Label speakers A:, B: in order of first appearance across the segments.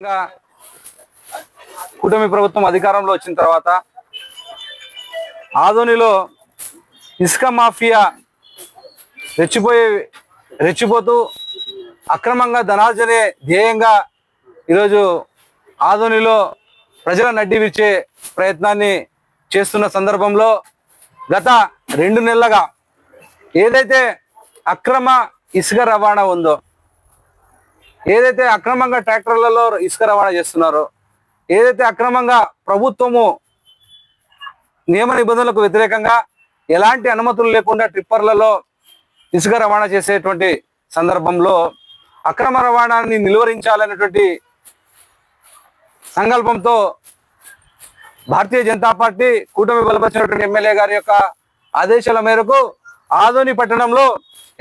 A: ఇంకా కూటమి ప్రభుత్వం అధికారంలో వచ్చిన తర్వాత ఆదోనిలో ఇసుక మాఫియా రెచ్చిపోతూ అక్రమంగా ధనార్జనే ధ్యేయంగా ఈరోజు ఆదోనిలో ప్రజల నడ్డి విరిచే ప్రయత్నాన్ని చేస్తున్న సందర్భంలో గత 2 నెలలుగా ఏదైతే అక్రమ ఇసుక రవాణా ఉందో, ఏదైతే అక్రమంగా ట్రాక్టర్లలో ఇసుక రవాణా చేస్తున్నారో, ఏదైతే అక్రమంగా ప్రభుత్వము నియమ నిబంధనలకు వ్యతిరేకంగా ఎలాంటి అనుమతులు లేకుండా ట్రిప్పర్లలో ఇసుక రవాణా చేసేటువంటి సందర్భంలో అక్రమ రవాణాన్ని నిలువరించాలనేటువంటి సంకల్పంతో భారతీయ జనతా పార్టీ కూటమి బలపరిచినటువంటి ఎమ్మెల్యే గారి యొక్క ఆదేశాల మేరకు ఆదోని పట్టణంలో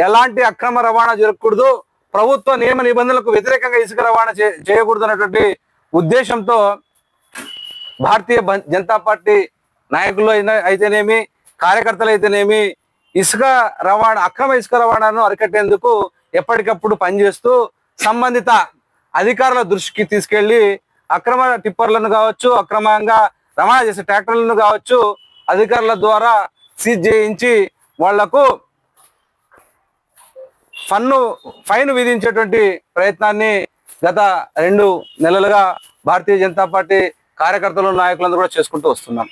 A: ఎలాంటి అక్రమ రవాణా జరగకూడదు, ప్రభుత్వ నియమ నిబంధనలకు వ్యతిరేకంగా ఇసుక రవాణా చేయకూడదు అన్నటువంటి ఉద్దేశంతో భారతీయ జనతా పార్టీ నాయకులు అయితేనేమి, కార్యకర్తలు అయితేనేమి ఇసుక రవాణా అక్రమ ఇసుక రవాణాను అరికట్టేందుకు ఎప్పటికప్పుడు పనిచేస్తూ సంబంధిత అధికారుల దృష్టికి తీసుకెళ్లి అక్రమ టిప్పర్లను కావచ్చు, అక్రమంగా రవాణా చేసే ట్రాక్టర్లను కావచ్చు అధికారుల ద్వారా సీజ్ చేయించి వాళ్లకు ఫైన్ విధించేటువంటి ప్రయత్నాన్ని గత 2 నెలలుగా భారతీయ జనతా పార్టీ కార్యకర్తలు నాయకులందరూ కూడా చేసుకుంటూ వస్తున్నాం.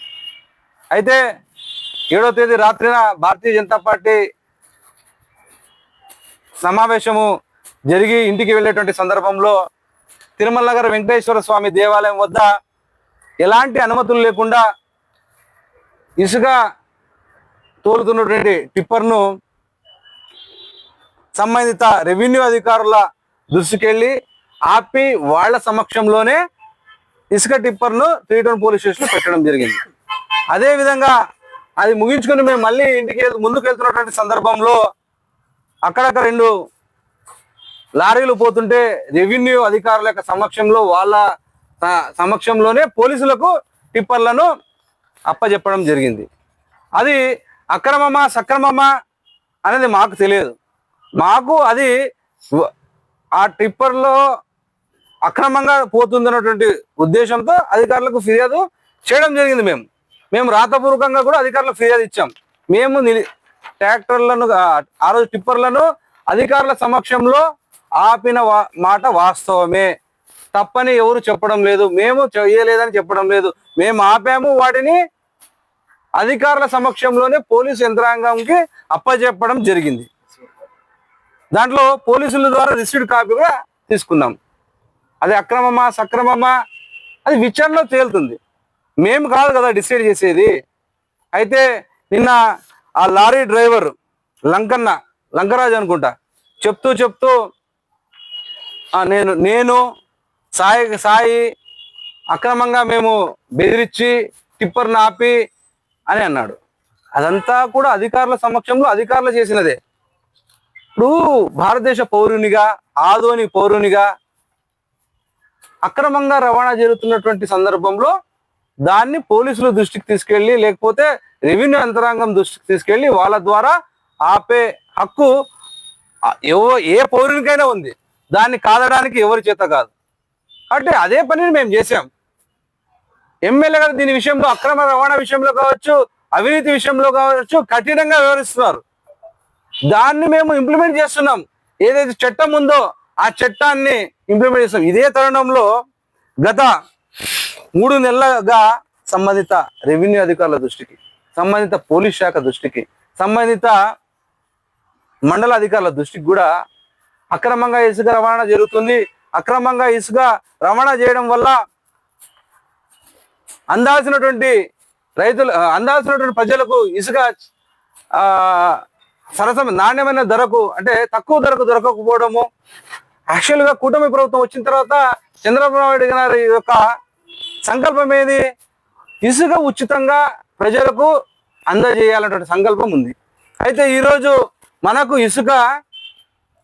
A: అయితే 7వ తేదీ రాత్రిన భారతీయ జనతా పార్టీ సమావేశము జరిగి ఇంటికి వెళ్ళేటువంటి సందర్భంలో తిరుమల నగర వెంకటేశ్వర స్వామి దేవాలయం వద్ద ఎలాంటి అనుమతులు లేకుండా ఇసుక తోలుతున్నటువంటి టిప్పర్ను సంబంధిత రెవెన్యూ అధికారుల దృష్టికి వెళ్ళి ఆపి వాళ్ళ సమక్షంలోనే ఇసుక టిప్పర్ను 3 టౌన్ పోలీస్ స్టేషన్లో పెట్టడం జరిగింది. అదేవిధంగా అది ముగించుకొని మేము మళ్ళీ ఇంటికి ముందుకు వెళ్తున్నటువంటి సందర్భంలో అక్కడక్కడ 2 లారీలు పోతుంటే రెవెన్యూ అధికారుల యొక్క సమక్షంలో వాళ్ళ సమక్షంలోనే పోలీసులకు టిప్పర్లను అప్పచెప్పడం జరిగింది. అది అక్రమమా సక్రమమా అనేది మాకు తెలియదు. మాకు అది ఆ టిప్పర్లో అక్రమంగా పోతుందన్నటువంటి ఉద్దేశంతో అధికారులకు ఫిర్యాదు చేయడం జరిగింది. మేము రాతపూర్వకంగా కూడా అధికారులకు ఫిర్యాదు ఇచ్చాం. మేము ట్రాక్టర్లను ఆ రోజు టిప్పర్లను అధికారుల సమక్షంలో ఆపిన మాట వాస్తవమే, తప్పని ఎవరు చెప్పడం లేదు, మేము చేయలేదని చెప్పడం లేదు. మేము ఆపాము, వాటిని అధికారుల సమక్షంలోనే పోలీసు యంత్రాంగంకి అప్పచెప్పడం జరిగింది. దాంట్లో పోలీసుల ద్వారా రిసీవ్డ్ కాపీ కూడా తీసుకున్నాం. అది అక్రమమా సక్రమమా అది విచారణలో తేలుతుంది, మేము కాదు కదా డిసైడ్ చేసేది. అయితే నిన్న ఆ లారీ డ్రైవర్ లంకరాజు అనుకుంటా చెప్తూ నేను సాయి అక్రమంగా మేము బెదిరించి టిప్పర్ని ఆపి అని అన్నాడు. అదంతా కూడా అధికారుల సమక్షంలో అధికారులు చేసినదే. ఇప్పుడు భారతదేశ పౌరునిగా, ఆదోని పౌరునిగా అక్రమంగా రవాణా జరుగుతున్నటువంటి సందర్భంలో దాన్ని పోలీసుల దృష్టికి తీసుకెళ్ళి, లేకపోతే రెవెన్యూ యంత్రాంగం దృష్టికి తీసుకెళ్ళి వాళ్ళ ద్వారా ఆపే హక్కు ఏ పౌరునికైనా ఉంది. దాన్ని కాదడానికి ఎవరి చేత కాదు. కాబట్టి అదే పనిని మేము చేసాం. ఎమ్మెల్యే గారు దీని విషయంలో, అక్రమ రవాణా విషయంలో కావచ్చు, అవినీతి విషయంలో కావచ్చు కఠినంగా వ్యవహరిస్తున్నారు. దాన్ని మేము ఇంప్లిమెంట్ చేస్తున్నాం. ఏదైతే చట్టం ఉందో ఆ చట్టాన్ని ఇంప్లిమెంట్ చేస్తాం. ఇదే తరుణంలో గత 3 నెలలుగా సంబంధిత రెవెన్యూ అధికారుల దృష్టికి, సంబంధిత పోలీస్ శాఖ దృష్టికి, సంబంధిత మండల అధికారుల దృష్టికి కూడా అక్రమంగా ఇసుక రవాణా జరుగుతుంది. అక్రమంగా ఇసుక రవాణా చేయడం వల్ల అందాల్సినటువంటి ప్రజలకు ఇసుక నాణ్యమైన ధరకు, అంటే తక్కువ ధరకు దొరకకపోవడము. యాక్చువల్గా కూటమి ప్రభుత్వం వచ్చిన తర్వాత చంద్రబాబు నాయుడు గారి యొక్క సంకల్పం ఏది? ఇసుక ఉచితంగా ప్రజలకు అందజేయాలన్నటువంటి సంకల్పం ఉంది. అయితే ఈరోజు మనకు ఇసుక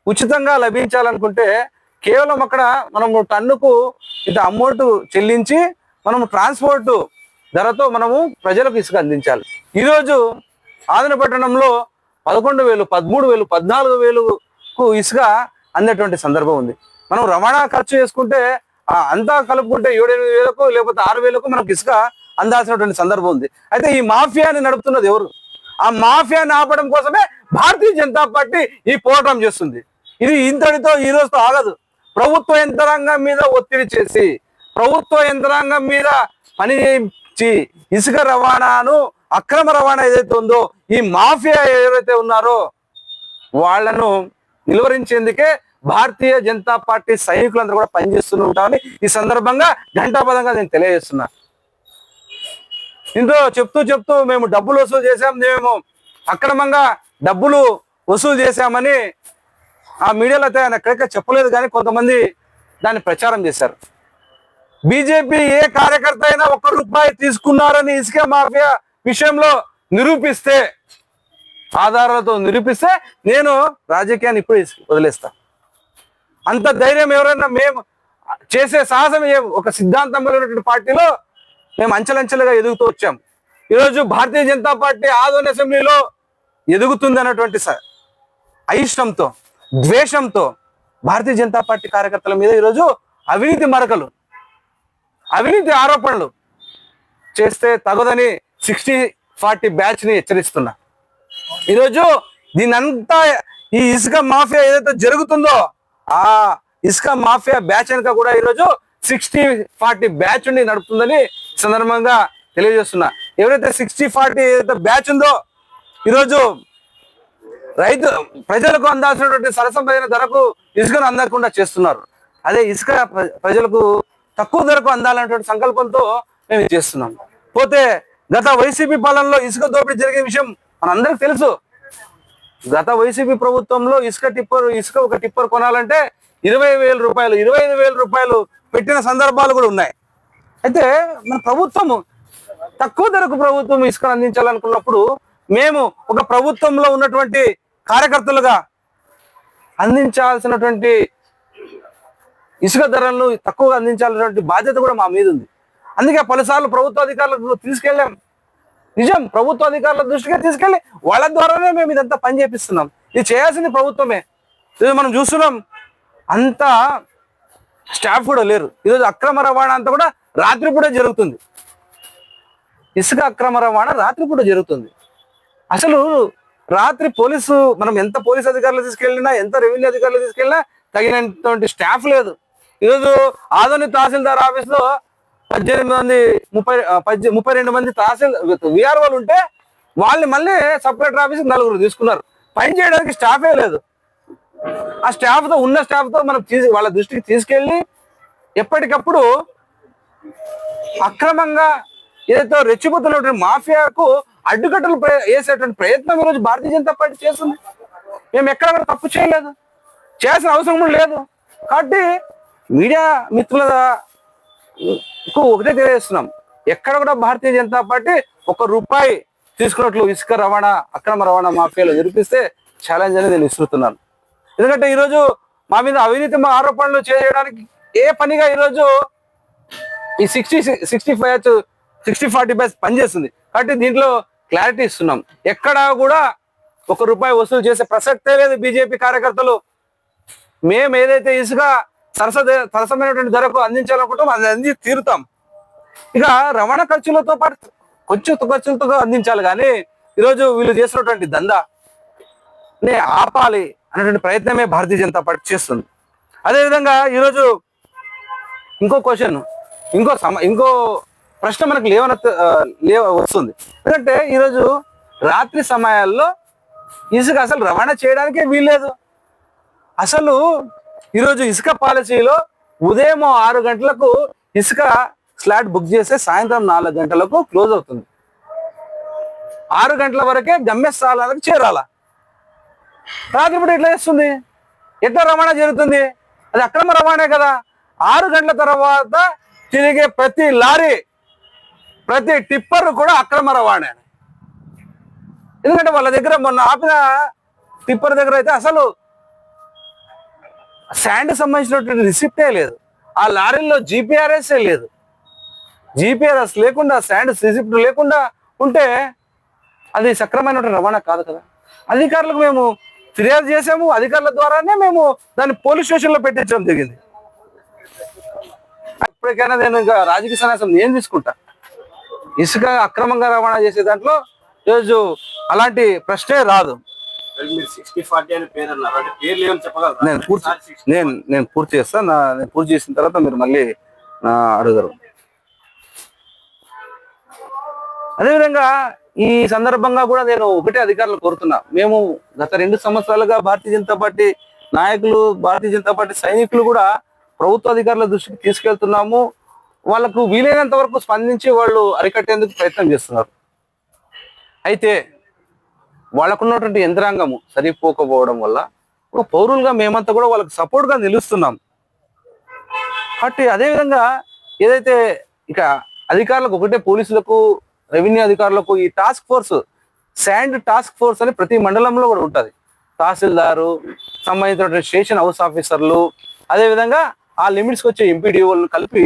A: ఉచితంగా లభించాలనుకుంటే కేవలం అక్కడ మనము టన్నుకు ఇంత అమౌంట్ చెల్లించి మనము ట్రాన్స్పోర్ట్ ధరతో మనము ప్రజలకు ఇసుక అందించాలి. ఈరోజు ఆదోని పట్టణంలో 11,000, 13,000, 14,000కు ఇసుక అందేటువంటి సందర్భం ఉంది. మనం రవాణా ఖర్చు చేసుకుంటే అంతా కలుపుకుంటే 7-8 వేలకు లేకపోతే 6 వేలకు మనకు ఇసుక అందాల్సినటువంటి సందర్భం ఉంది. అయితే ఈ మాఫియాని నడుపుతున్నది ఎవరు? ఆ మాఫియాని ఆపడం కోసమే భారతీయ జనతా పార్టీ ఈ పోరాటం చేస్తుంది. ఇది ఇంతటితో ఈ రోజుతో ఆగదు. ప్రభుత్వ యంత్రాంగం మీద ఒత్తిడి చేసి, ప్రభుత్వ యంత్రాంగం మీద పని చేయించి ఇసుక రవాణాను, అక్రమ రవాణా ఏదైతే ఉందో, ఈ మాఫియా ఎవరైతే ఉన్నారో వాళ్లను నిలువరించేందుకే భారతీయ జనతా పార్టీ సైనికులందరూ కూడా పనిచేస్తూ ఉంటామని ఈ సందర్భంగా ఘంటాపథంగా నేను తెలియజేస్తున్నా. ఇందులో చెప్తూ మేము డబ్బులు వసూలు చేశాం, మేము అక్రమంగా డబ్బులు వసూలు చేశామని ఆ మీడియాలో అయితే ఆయన ఎక్కడికి చెప్పలేదు, కానీ కొంతమంది దాన్ని ప్రచారం చేశారు. బీజేపీ ఏ కార్యకర్త అయినా ₹1 తీసుకున్నారని ఇసుక మాఫియా విషయంలో నిరూపిస్తే, ఆధారాలతో నిరూపిస్తే నేను రాజకీయాన్ని ఇప్పుడు వదిలేస్తా. అంత ధైర్యం ఎవరైనా, మేము చేసే సాహసం ఒక సిద్ధాంతంలో పార్టీలో మేము అంచెలంచెలుగా ఎదుగుతూ వచ్చాం. ఈరోజు భారతీయ జనతా పార్టీ ఆదోని అసెంబ్లీలో ఎదుగుతుంది అన్నటువంటి అయిష్టంతో, ద్వేషంతో భారతీయ జనతా పార్టీ కార్యకర్తల మీద ఈరోజు అవినీతి మరకలు, అవినీతి ఆరోపణలు చేస్తే తగదని 60-40 బ్యాచ్ని హెచ్చరిస్తున్నా. ఈరోజు దీనంతా ఈ ఇసుక మాఫియా ఏదైతే జరుగుతుందో ఆ ఇసుక మాఫియా బ్యాచ్ వెనుక కూడా ఈరోజు 60-40 బ్యాచ్ ఉండి నడుపుతుందని సందర్భంగా తెలియజేస్తున్నా. ఎవరైతే 60-40 ఏదైతే బ్యాచ్ ఉందో ఈరోజు ప్రజలకు అందాల్సినటువంటి సరసమైన ధరకు ఇసుకను అందకుండా చేస్తున్నారు. అదే ఇసుక ప్రజలకు తక్కువ ధరకు అందాలనేటువంటి సంకల్పంతో మేము చేస్తున్నాం. పోతే గత వైసీపీ పాలనలో ఇసుక దోపిడీ జరిగే విషయం మనందరికి తెలుసు. గత వైసీపీ ప్రభుత్వంలో ఇసుక ఒక టిప్పర్ కొనాలంటే 20,000 రూపాయలు, 25,000 రూపాయలు పెట్టిన సందర్భాలు కూడా ఉన్నాయి. అయితే మన ప్రభుత్వము తక్కువ ధరకు ప్రభుత్వం ఇసుకను అందించాలనుకున్నప్పుడు మేము ఒక ప్రభుత్వంలో ఉన్నటువంటి కార్యకర్తలుగా అందించాల్సినటువంటి ఇసుక ధరలను తక్కువగా అందించాల్సినటువంటి బాధ్యత కూడా మా మీద ఉంది. అందుకే పలుసార్లు ప్రభుత్వ అధికారులకు తీసుకెళ్ళాం. నిజం, ప్రభుత్వ అధికారుల దృష్టిగా తీసుకెళ్ళి వాళ్ళ ద్వారానే మేము ఇదంతా పని చేపిస్తున్నాం. ఇది చేయాల్సింది ప్రభుత్వమే. ఇది మనం చూస్తున్నాం, అంత స్టాఫ్ కూడా లేరు. ఈరోజు అక్రమ రవాణా అంతా కూడా రాత్రిపూట జరుగుతుంది. ఇసుక అక్రమ రవాణా రాత్రిపూట జరుగుతుంది. అసలు రాత్రి మనం ఎంత పోలీసు అధికారులు తీసుకెళ్ళినా, ఎంత రెవెన్యూ అధికారులు తీసుకెళ్ళినా తగినటువంటి స్టాఫ్ లేదు. ఈరోజు ఆదోని తహసీల్దార్ ఆఫీస్లో 32 మంది విఆర్ఓలు ఉంటే వాళ్ళని మళ్ళీ సబ్ కలెక్టర్ ఆఫీస్కి 4 తీసుకున్నారు. పని చేయడానికి స్టాఫే లేదు. ఆ స్టాఫ్తో ఉన్న స్టాఫ్తో మనం వాళ్ళ దృష్టికి తీసుకెళ్ళి ఎప్పటికప్పుడు అక్రమంగా ఏదైతే రెచ్చిపోతున్నటువంటి మాఫియాకు అడ్డుకట్టలు వేసేటువంటి ప్రయత్నం ఈరోజు భారతీయ జనతా పార్టీ చేస్తుంది. మేము ఎక్కడ కూడా తప్పు చేయలేదు, చేయాల్సిన అవసరం కూడా లేదు. కాబట్టి మీడియా మిత్రులకు ఒకటే తెలియజేస్తున్నాం, ఎక్కడ కూడా భారతీయ జనతా పార్టీ ₹1 తీసుకున్నట్లు ఇసుక రవాణా, అక్రమ రవాణా మాఫియాలో నిరూపిస్తే ఛాలెంజ్ అనేది నేను విసురుతున్నాను. ఎందుకంటే ఈరోజు మా మీద అవినీతి ఆరోపణలు చేయడానికి ఏ పనిగా ఈరోజు ఈ 60-40 బ్యాచ్ పనిచేస్తుంది. కాబట్టి దీంట్లో క్లారిటీ ఇస్తున్నాం, ఎక్కడా కూడా ₹1 వసూలు చేసే ప్రసక్తే లేదు. బీజేపీ కార్యకర్తలు మేము ఏదైతే ఇసుక సరసమైనటువంటి ధరకు అందించాలనుకుంటాం అది అంది తీరుతాం. ఇక రవాణా ఖర్చులతో పాటు కొంచెం ఖర్చులతో అందించాలి, కానీ ఈరోజు వీళ్ళు చేసినటువంటి దందానే ఆపాలి అనేటువంటి ప్రయత్నమే భారతీయ జనతా పార్టీ చేస్తుంది. అదేవిధంగా ఈరోజు ఇంకో క్వశ్చన్, ఇంకో ప్రశ్న మనకు వస్తుంది. ఎందుకంటే ఈరోజు రాత్రి సమయాల్లో ఇసుక అసలు రవాణా చేయడానికే వీల్లేదు. అసలు ఈరోజు ఇసుక పాలసీలో ఉదయం 6 గంటలకు ఇసుక స్లాట్ బుక్ చేస్తే సాయంత్రం 4 గంటలకు క్లోజ్ అవుతుంది. 6 గంటల వరకే గమ్యస్థానాలకు చేరాలా. రాత్రిపూట ఎట్లా చేస్తుంది, ఎట్లా రవాణా జరుగుతుంది? అది అక్రమ రవాణా కదా. 6 గంటల తర్వాత తిరిగే ప్రతి లారీ, ప్రతి టిప్పర్ కూడా అక్రమ రవాణా. ఎందుకంటే వాళ్ళ దగ్గర మొన్న ఆపిన టిప్పర్ దగ్గర అయితే అసలు శాండ్ సంబంధించినటువంటి రిసిప్టే లేదు. ఆ లారీల్లో జీపీఆర్ఎస్ లేదు. జీపీఆర్ఎస్ లేకుండా, శాండ్ రిసిప్ట్ లేకుండా ఉంటే అది సక్రమైనటువంటి రవాణా కాదు కదా. అధికారులకు మేము ఫిర్యాదు చేసాము, అధికారుల ద్వారానే మేము దాన్ని పోలీస్ స్టేషన్లో పెట్టించడం జరిగింది. ఇప్పటికైనా నేను ఇంకా రాజకీయ సన్యాసం నేను తీసుకుంటా. ఇసుక అక్రమంగా రవాణా చేసే దాంట్లో ఈరోజు అలాంటి ప్రశ్నే రాదు. నేను పూర్తి చేస్తాను. నేను పూర్తి చేసిన తర్వాత మీరు మళ్ళీ అడుగుతారు. అదేవిధంగా ఈ సందర్భంగా కూడా నేను ఒకటే అధికారులు కోరుతున్నా. మేము గత 2 సంవత్సరాలుగా భారతీయ జనతా పార్టీ నాయకులు, భారతీయ జనతా పార్టీ సైనికులు కూడా ప్రభుత్వ అధికారుల దృష్టికి తీసుకెళ్తున్నాము. వాళ్ళకు వీలైనంత వరకు స్పందించి వాళ్ళు అరికట్టేందుకు ప్రయత్నం చేస్తున్నారు. అయితే వాళ్ళకున్నటువంటి యంత్రాంగము సరిపోకపోవడం వల్ల ఒక పౌరులుగా మేమంతా కూడా వాళ్ళకి సపోర్ట్గా నిలుస్తున్నాం. కాబట్టి అదేవిధంగా ఏదైతే ఇక అధికారులకు ఒకటే, పోలీసులకు, రెవెన్యూ అధికారులకు ఈ task force, sand task force అని ప్రతి మండలంలో కూడా ఉంటుంది. తహసీల్దారు, సంబంధించినటువంటి స్టేషన్ హౌస్ ఆఫీసర్లు, అదేవిధంగా ఆ లిమిట్స్కి వచ్చే ఎంపీడీఓలను కలిపి